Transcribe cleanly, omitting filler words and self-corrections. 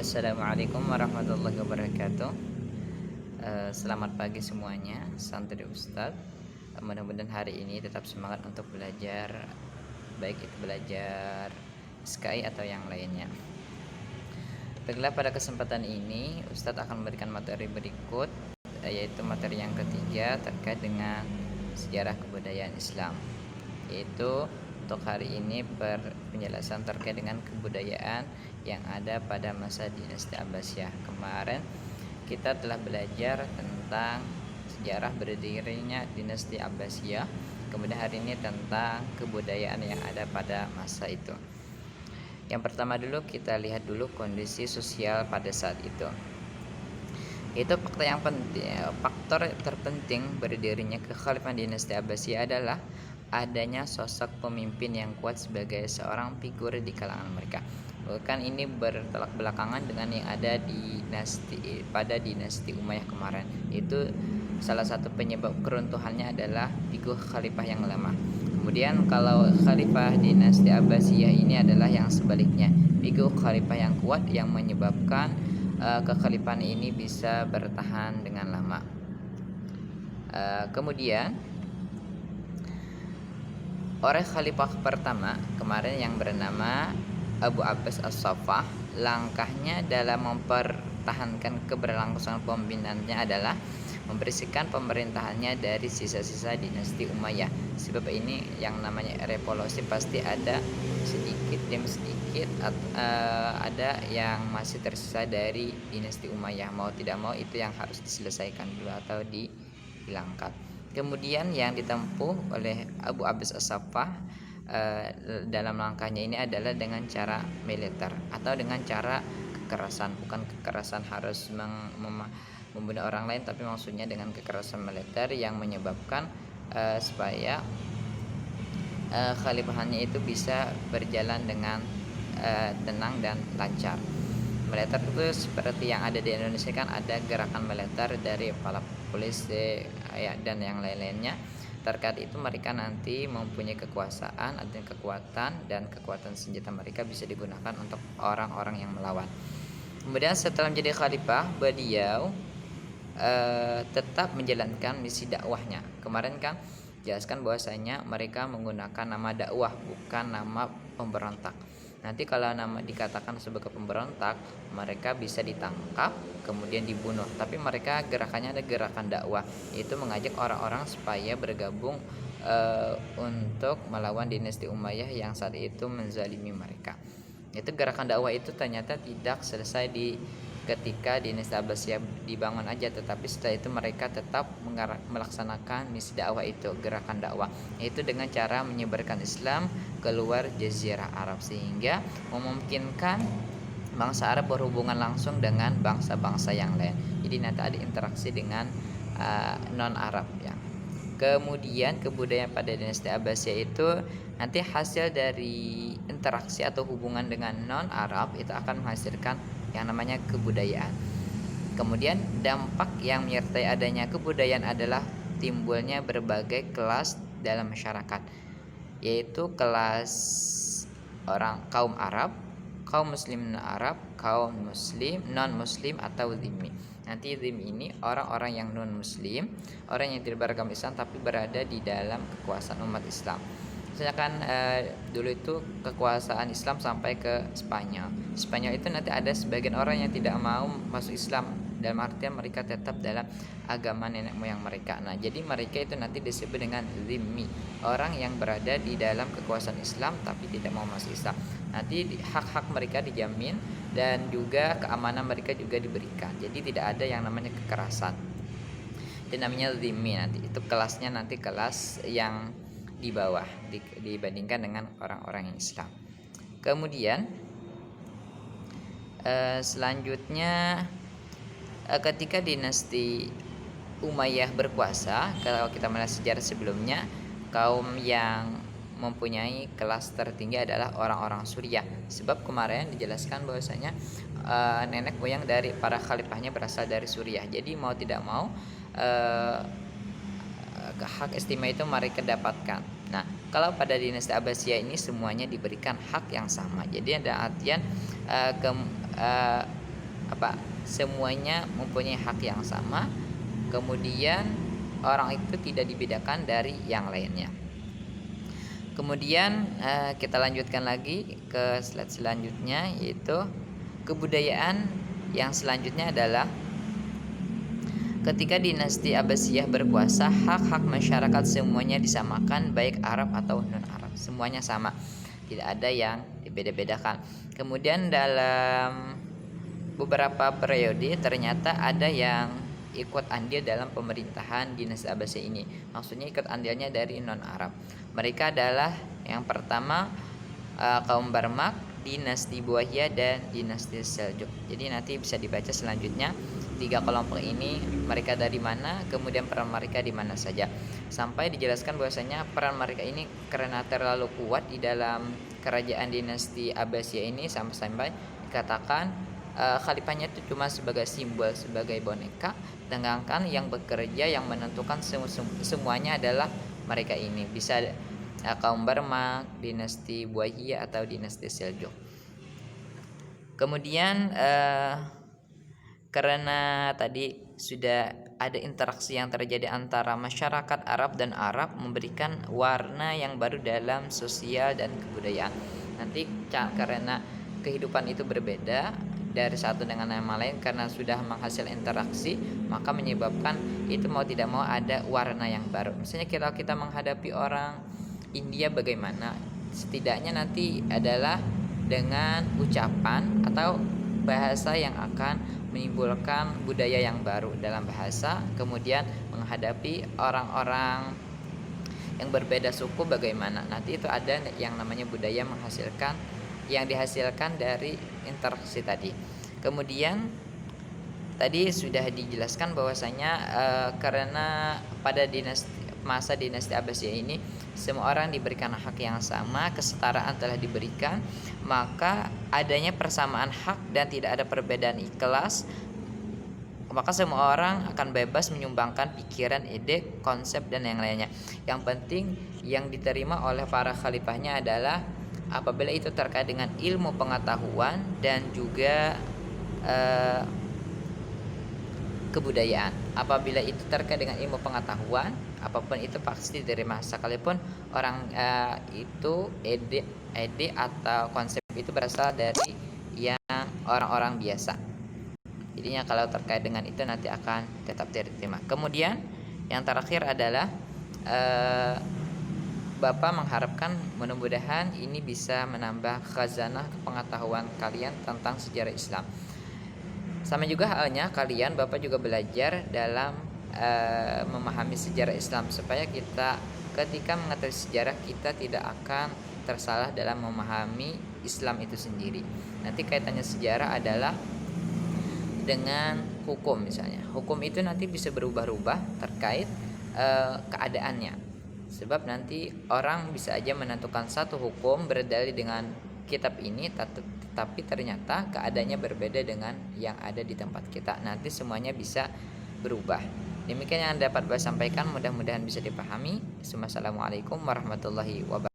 Assalamualaikum warahmatullahi wabarakatuh. Selamat pagi semuanya, santri Ustadz. Mudah-mudahan hari ini tetap semangat untuk belajar, baik itu belajar SKI atau yang lainnya. Baiklah, pada kesempatan ini Ustadz akan memberikan materi berikut, yaitu materi yang ketiga terkait dengan sejarah kebudayaan Islam. Yaitu untuk hari ini penjelasan terkait dengan kebudayaan yang ada pada masa dinasti Abbasiyah. Kemarin kita telah belajar tentang sejarah berdirinya dinasti Abbasiyah. Kemudian hari ini tentang kebudayaan yang ada pada masa itu. Yang pertama dulu kita lihat dulu kondisi sosial pada saat itu. Itu faktor terpenting berdirinya kekhalifahan dinasti Abbasiyah adalah adanya sosok pemimpin yang kuat sebagai seorang figur di kalangan mereka. Bahkan ini bertolak belakangan dengan yang ada di pada dinasti Umayyah kemarin. Itu salah satu penyebab keruntuhannya adalah figur khalifah yang lama. Kemudian kalau khalifah dinasti Abbasiyah ini adalah yang sebaliknya, figur khalifah yang kuat yang menyebabkan kekhalifahan ini bisa bertahan dengan lama. Kemudian oleh khalifah pertama kemarin yang bernama Abu Abbas As-Saffah, langkahnya dalam mempertahankan keberlangsungan pemimpinannya adalah membersihkan pemerintahannya dari sisa-sisa dinasti Umayyah. Sebab ini yang namanya revolusi pasti ada sedikit demi sedikit ada yang masih tersisa dari dinasti Umayyah. Mau tidak mau itu yang harus diselesaikan dulu atau dihilangkan. Kemudian yang ditempuh oleh Abu Abbas As-Saffah dalam langkahnya ini adalah dengan cara militer atau dengan cara kekerasan. Bukan kekerasan harus membunuh orang lain, tapi maksudnya dengan kekerasan militer yang menyebabkan supaya khalifahannya itu bisa berjalan dengan tenang dan lancar. Militer itu seperti yang ada di Indonesia, kan ada gerakan militer dari kepala polisi dan yang lain-lainnya. Terkait itu mereka nanti mempunyai kekuasaan, ada kekuatan, dan kekuatan senjata mereka bisa digunakan untuk orang-orang yang melawan. Kemudian setelah menjadi khalifah, beliau tetap menjalankan misi dakwahnya. Kemarin kan jelaskan bahwasanya mereka menggunakan nama dakwah, bukan nama pemberontak. Nanti kalau nama dikatakan sebagai pemberontak, mereka bisa ditangkap kemudian dibunuh. Tapi mereka gerakannya ada gerakan dakwah, yaitu mengajak orang-orang supaya bergabung untuk melawan dinasti Umayyah yang saat itu menzalimi mereka. Itu gerakan dakwah itu ternyata tidak selesai di ketika dinasti Abbasiyah dibangun aja, tetapi setelah itu mereka tetap melaksanakan misi dakwah itu, gerakan dakwah, yaitu dengan cara menyebarkan Islam keluar jazirah Arab sehingga memungkinkan bangsa Arab berhubungan langsung dengan bangsa-bangsa yang lain. Jadi nanti ada interaksi dengan non Arab ya. Kemudian kebudayaan pada dinasti Abbasiyah itu nanti hasil dari interaksi atau hubungan dengan non Arab itu akan menghasilkan yang namanya kebudayaan. Kemudian dampak yang menyertai adanya kebudayaan adalah timbulnya berbagai kelas dalam masyarakat, yaitu kelas orang kaum Arab, kaum muslim Arab, kaum muslim non muslim atau zimmi. Nanti zimmi ini orang-orang yang non muslim, orang yang tidak beragama Islam tapi berada di dalam kekuasaan umat Islam. Misalkan dulu itu kekuasaan Islam sampai ke Spanyol. Spanyol itu nanti ada sebagian orang yang tidak mau masuk Islam, dalam artian mereka tetap dalam agama nenek moyang mereka. Nah, jadi mereka itu nanti disebut dengan zimmi, orang yang berada di dalam kekuasaan Islam tapi tidak mau masuk Islam. Nanti hak-hak mereka dijamin dan juga keamanan mereka juga diberikan. Jadi tidak ada yang namanya kekerasan. Itu namanya zimmi. Nanti itu kelasnya nanti kelas yang di bawah dibandingkan dengan orang-orang yang Islam. Kemudian selanjutnya ketika dinasti Umayyah berkuasa, kalau kita melihat sejarah sebelumnya, kaum yang mempunyai kelas tertinggi adalah orang-orang Suriah. Sebab kemarin dijelaskan bahwasanya nenek moyang dari para khalifahnya berasal dari Suriah. Jadi mau tidak mau hak istimewa itu mereka dapatkan. Nah, kalau pada dinasti Abbasiyah ini semuanya diberikan hak yang sama. Jadi ada artian semuanya mempunyai hak yang sama, kemudian orang itu tidak dibedakan dari yang lainnya. Kemudian kita lanjutkan lagi ke slide selanjutnya, yaitu kebudayaan yang selanjutnya adalah ketika dinasti Abbasiyah berkuasa, hak-hak masyarakat semuanya disamakan, baik Arab atau non-Arab, semuanya sama, tidak ada yang dibeda-bedakan. Kemudian dalam beberapa periode ternyata ada yang ikut andil dalam pemerintahan dinasti Abbasiyah ini. Maksudnya ikut andilnya dari non-Arab. Mereka adalah yang pertama kaum Barmak, dinasti Buahyah, dan dinasti Seljuk. Jadi nanti bisa dibaca selanjutnya tiga kelompok ini mereka dari mana, kemudian peran mereka di mana saja, sampai dijelaskan bahwasanya peran mereka ini karena terlalu kuat di dalam kerajaan dinasti Abbasiyah ini sampai dikatakan khalifahnya itu cuma sebagai simbol, sebagai boneka, sedangkan yang bekerja, yang menentukan semuanya adalah mereka ini, bisa kaum Barmak, dinasti Buahyah atau dinasti Seljuk. Kemudian karena tadi sudah ada interaksi yang terjadi antara masyarakat Arab dan Arab, memberikan warna yang baru dalam sosial dan kebudayaan. Nanti karena kehidupan itu berbeda dari satu dengan yang lain, karena sudah menghasil interaksi, maka menyebabkan itu mau tidak mau ada warna yang baru. Misalnya kita menghadapi orang India bagaimana, setidaknya nanti adalah dengan ucapan atau bahasa yang akan menimbulkan budaya yang baru dalam bahasa. Kemudian menghadapi orang-orang yang berbeda suku bagaimana, nanti itu ada yang namanya budaya yang dihasilkan dari interaksi tadi. Kemudian tadi sudah dijelaskan bahwasanya karena pada masa dinasti Abbasiyah ini semua orang diberikan hak yang sama, kesetaraan telah diberikan, maka adanya persamaan hak dan tidak ada perbedaan kelas, maka semua orang akan bebas menyumbangkan pikiran, ide, konsep, dan yang lainnya. Yang penting yang diterima oleh para khalifahnya adalah apabila itu terkait dengan ilmu pengetahuan dan juga kebudayaan. Apabila itu terkait dengan ilmu pengetahuan, apapun itu pasti diterima, sekalipun orang itu ide atau konsep itu berasal dari yang orang-orang biasa. Jadinya kalau terkait dengan itu nanti akan tetap diterima. Kemudian yang terakhir adalah Bapak mengharapkan mudah-mudahan ini bisa menambah khazanah pengetahuan kalian tentang sejarah Islam. Sama juga halnya kalian, Bapak juga belajar dalam memahami sejarah Islam, supaya kita ketika mengetahui sejarah kita tidak akan tersalah dalam memahami Islam itu sendiri. Nanti kaitannya sejarah adalah dengan hukum. Misalnya hukum itu nanti bisa berubah-ubah terkait keadaannya. Sebab nanti orang bisa aja menentukan satu hukum berdalil dengan kitab ini, tetapi ternyata keadaannya berbeda dengan yang ada di tempat kita. Nanti semuanya bisa berubah. Demikian yang dapat saya sampaikan, mudah-mudahan bisa dipahami. Wassalamualaikum warahmatullahi wabarakatuh.